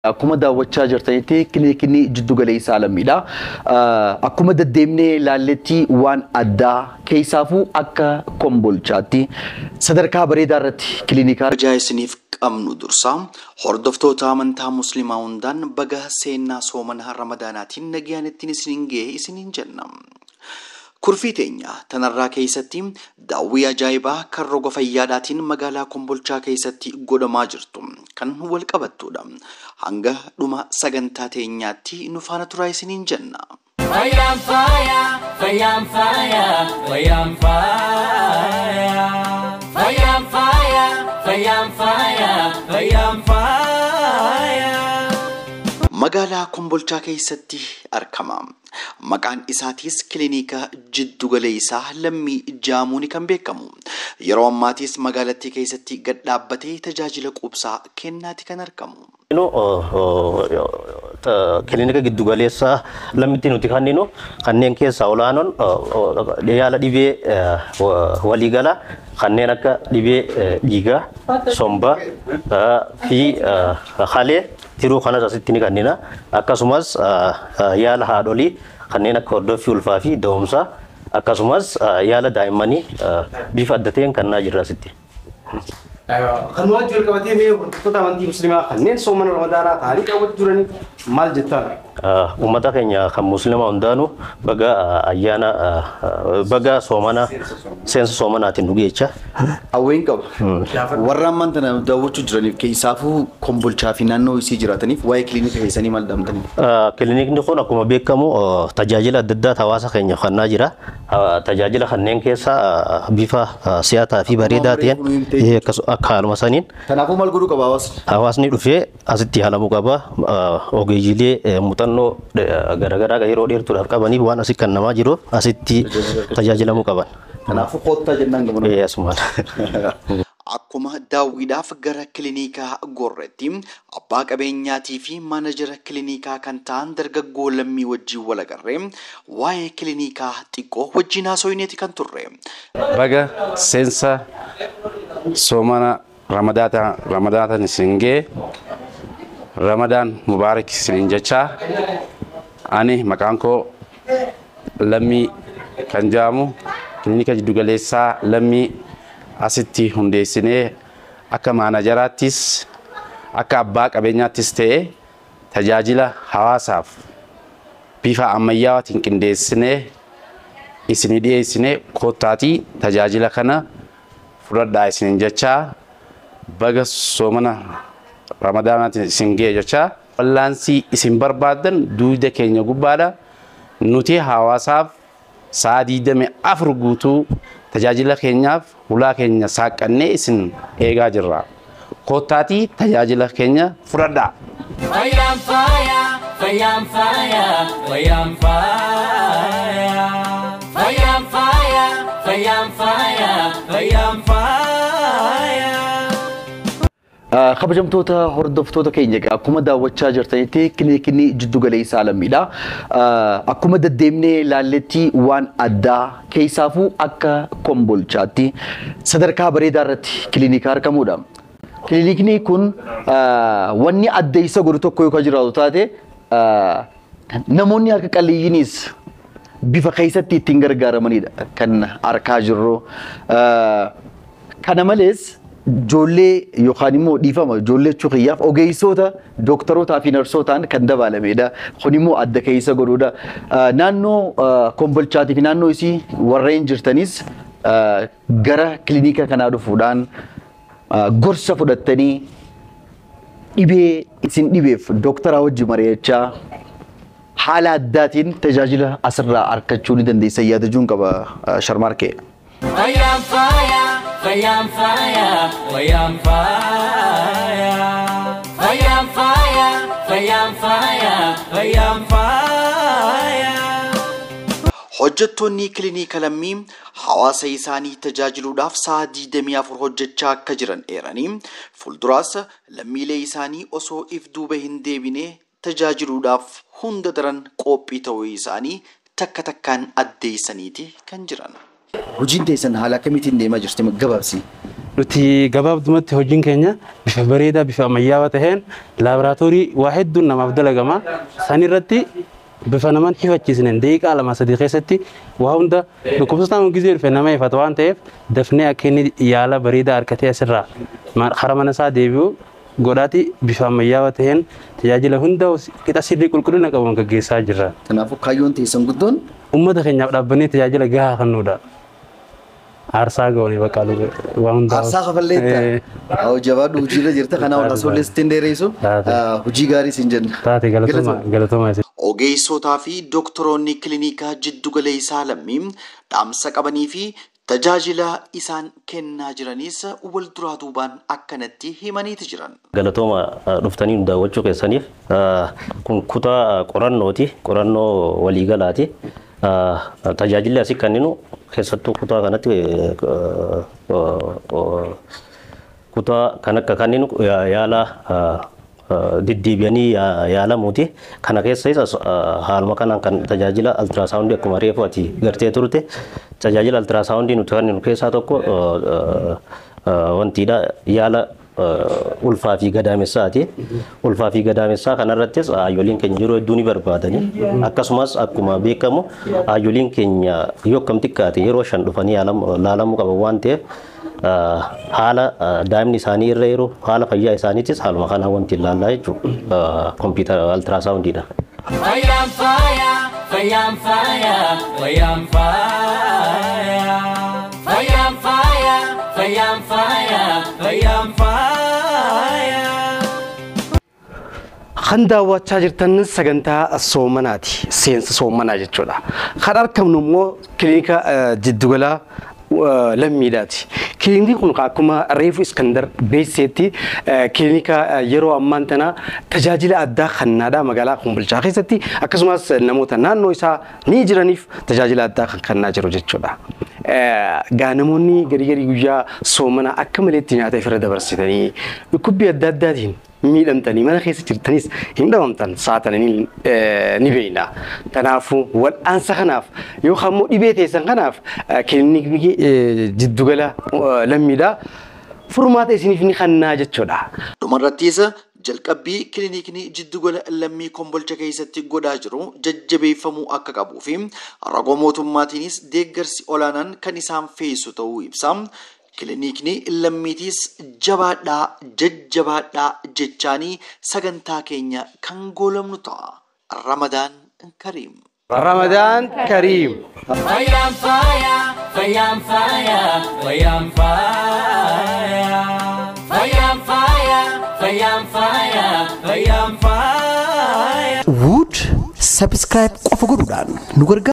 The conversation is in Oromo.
Akkuma daawwachaa jirtanitti kilinikni jiddu galeessaa lammiidha. Akkuma deddeemnee ilaalletti waan addaa keessaafuu akka kombolchaatti sadarkaa bareedaa irratti kilinika isiniif qabnu dursa hordoftoota amantaa musliimaa hundaan baga seenaa soomana ramadaanaatiin nagayaan ittiin isiniin ga'e isiniin jenna. Kurfii teenya tanarraa keessatti daawwii ajaa'ibaa kan roga fayyaadhaatiin magaalaa Kombolchaa keessatti godhamaa jirtu kan wal qabattudha. Hanga dhuma sagantaa teenyaatti nu faana turaa isiniin jenna. Fayyaan faaya, fayyaan faaya, fayyaan faaya. Fayyaan faaya, fayyaan faaya, fayyaan faaya. Magaalaa Kombolchaa keessatti argama. Maqaan isaatis kilinika jiddu galeessaa lammii jaamuun kan beekamu. Yeroo ammaatis magaalattii keessatti gad dhaabbatee tajaajila quubsaa kennaati kan argamu. Kilinika jiddu galeessaa lammiitti nuti kanneen keessaa olaanoon yaala dhibee waliigalaa kanneen akka dhibee dhiigaa, sombaa fi halee tiruu kanas asitti ni kennina. Akkasumas yaala haadholii kanneen akka hordoffii ulfaa fi da'umsaa akkasumas yaala daa'immanii bifa adda ta'een kennaa jirra asitti. Kan wajjin qabatee mee hordoftoota amantii musliimaa kanneen soomana ramadaanaa ta'anii daawwachaa jiran maal jettaan? Uummata keenya kan musliimaa hundaanuu baga soomana seensa soomanaatiin nu geecha. Hawween qaba. Warra ammaan tana daawwachuu jiraniif keessaafuu Kombolchaa fi naannoo isii jiraataniif waa'ee kilinika keessanii maal dhaamtanii? Kilinikni kun akkuma beekamu tajaajila adda addaa hawaasa keenya kennaa jira. Tajaajila kanneen keessaa bifa si'ataa fi bareedaa ta'een akka haaluma saniin. Kanaafuu maal godhuu qaba hawaasni? Hawaasni dhufee asitti haalamuu qaba. Ogeeyyiilee muuxannoo garaagaraa yeroo dheertuudhaaf qabaniif waan asii kennamaa jiruuf asitti tajaajilamuu qaban. Kanaafuu koottaa jennaan gamanuu. Yesumaan. Akkuma daawwiidhaaf gara kiliinikaa gorretti abbaa qabeenyaatii fi maanajara kiliinikaa kan ta'an dargaggoo lammii wajjin wal agarree waa'ee kiliinikaa xiqqoo wajjin haasofneeti kan turre. Baga seensa soomana ramadaanaatiin isin ga'e Ramadaan Mubaarak isiniin jechaa ani maqaan koo Lammii kan jedhamu kilinika jiddu galeessaa Lammii asitti hundeessinee akka maanajaraattis akka abbaa qabeenyaattis ta'ee tajaajila hawaasaaf bifa ammayyaawaatiin qindeessinee isinii dhiyeessinee koottaatii tajaajila kana fudhadhaa isiniin jechaa baga soomana ramadaanaatiin isin ga'e jechaa wallaansii isin barbaadan duuda keenya gubbaadha. Nuti hawaasaaf sa'a 24 guutuu tajaajila keenyaaf ulaa keenya saaqannee isin eegaa jirra. Koottaatii tajaajila keenya fudhadhaa. Fayyaan faaya, fayyaan faaya, fayyaan faaya. Fayyaan faaya, fayyaan faaya, fayyaan faaya. Kabajamtoota hordoftoota keenya akkuma daawwachaa jirtanitti kilinikni jiddu galeessaa lammiidha. Akkuma deddeemnee ilaalletti waan addaa keessaafuu akka Kombolchaatti sadarkaa bareedaa irratti kilinika argamudha. Kilinikni kun wanni adda isa godhu tokko yoo jiraatu taate namoonni harka qalleeyyiinis bifa keessatti ittiin gargaaramanidha kan argaa jirru. Kana malees ijoollee yookaan immoo dhiifama ijoollee chuqiyyaaf ogeessota dooktarootaa fi narsootaan kan dabalamedha. Kun immoo adda keessa godhudha. Naannoo Kombolchaatii fi naannoo isii warreen jirtanis gara kilinika kanaa dhufuudhaan gorsa fudhattanii dhibee isin dhibeef dooktaraa wajjin mari'achaa haala addaatiin tajaajila asirraa argachuu ni dandeessan yaadachuun qaba Sharmaarkee. Fayyaan faaya, fayyaan faaya, fayyaan faaya. Fayyaan faaya, fayyaan faaya, fayyaan faaya. Hojjettoonni kilinika lammii hawaasa isaanii tajaajiluudhaaf sa'a 24 hojjechaa akka jiran eeranii fuulduraas lammiilee isaanii osoo if duuba hin deebine tajaajiluudhaaf hunda daran qophii ta'uu isaanii takka takkaan addeessaniiti kan jiran. Hojiin teessan haala kamiitiin deemaa jirti gabaabsi? Nuti gabaabdumatti hojiin keenya bifa bareedaa bifa ammayyaawaa ta'een laaboraatoorii waa hedduun namaaf dalagama. San irratti bifa namaan hifachiisneen daqiiqaa 2-3 keessatti waa hunda dhukkubsataan gizee dhufe nama ifata waan ta'eef dafnee akka inni yaala bareedaa harkatee asirraa karaa mana isaa deebi'u godhaati bifa ammayyaawaa ta'een tajaajila hunda qixa sirrii qulqullina qabuun gaggeessaa jirra. Kanaafuu kaayyoon teessan guddoon uummata keenyaaf dhaabbannee tajaajila gahaa kennuudha. Aarsaa goonee bakka waan hundaa. Aarsaa kafalleetta. Jabaadhu hojiirra jirta kanaaf wal asoolestiin dheereessu hojii gaarii siin jenna. Taate galatoomaa. Ogeessotaa fi doktoroonni kiliinikaa jiddu galeessaa lammii dhaamsa qabanii fi tajaajila isaan kennaa jiranis wal duraa duubaan akkanatti himaniiti jiran. Galatooma dhuftanii nu daawwachuu keessaniif kun kutaa qorannooti, qorannoo waliigalaati. Tajaajilli asii kenninu keessattuu kutaa kanatti kutaa kan akka kenninu yaala diddiibanii yaalamuuti. Kana keessas haaluma kanaan kan tajaajila altiraasaawundii akkuma reefu ati gartee turte tajaajila altiraasaawundii nuti kenninu keessaa tokko wantiidha yaala ulfaa fi gadaamessaati. Ulfaa fi gadaamessaa kanarrattis hayyoliin keenya yeroo hedduu ni barbaadanii akkasumas akkuma beekamu hayyoliin keenya yoo akkam xiqqaate yeroo 5 dhufanii laalamuu qaban waan ta'eef haala daa'imni isaanii irra yeroo haala fayyaa isaaniitis haaluma kanaan wanti ilaallaa jechuudha kompiitara altiraasaawundiidha. Fayyaan faaya, fayyaan faaya, fayyaan faaya. Fayyaan faaya, fayyaan faaya, fayyaan faaya. Kan daawwachaa jirtan sagantaa soomanaati. Seensa soomanaa jechuudha. Kan argamnu immoo kiliinika jiddugalaa lammiidhaati. Kiliiniin kun akkuma reefu Iskandar beeksisetti kiliinika yeroo ammaan tana tajaajila addaa kennaadha magaalaa Kombolchaa keessatti akkasumas namoota naannoo isaa ni jiraniif tajaajila addaa kan kennaa jiru jechuudha. Namoonni garii guyyaa soomana akka maleetti nyaata ifirra dabarsitanii dhukkubbii adda addaatiin miidhamtanii mana keessa jirtanis hin dhabamtan saatanii ni beeyna. Kanaafuu wal'aansa kanaaf yookaan immoo dhibee teessan kanaaf kiliinikni jiddugala lammiidha furmaata isiniif ni kennaa jechuudha. Dhumarrattis jalqabbii kiliinikni jiddugala lammii Kombolcha keessatti godhaa jiru jajjabeeffamuu akka qabuu fi ragoo mootummaatiinis deeggarsi olaanaan kan isaan feesu ta'uu ibsa. Kiliinikni lammiitis jabaadhaa jajjabaadhaa jechaanii sagantaa keenya kan goolabnu ta'a. Ramadaan Kariim. Ramadaan Kariim. Fayyaan faaya, fayyaan faaya, fayyaan faaya. Fayyaan faaya, fayyaan faaya, fayyaan faaya. Wood subscribe qofa godhuudhaan nu gargaara.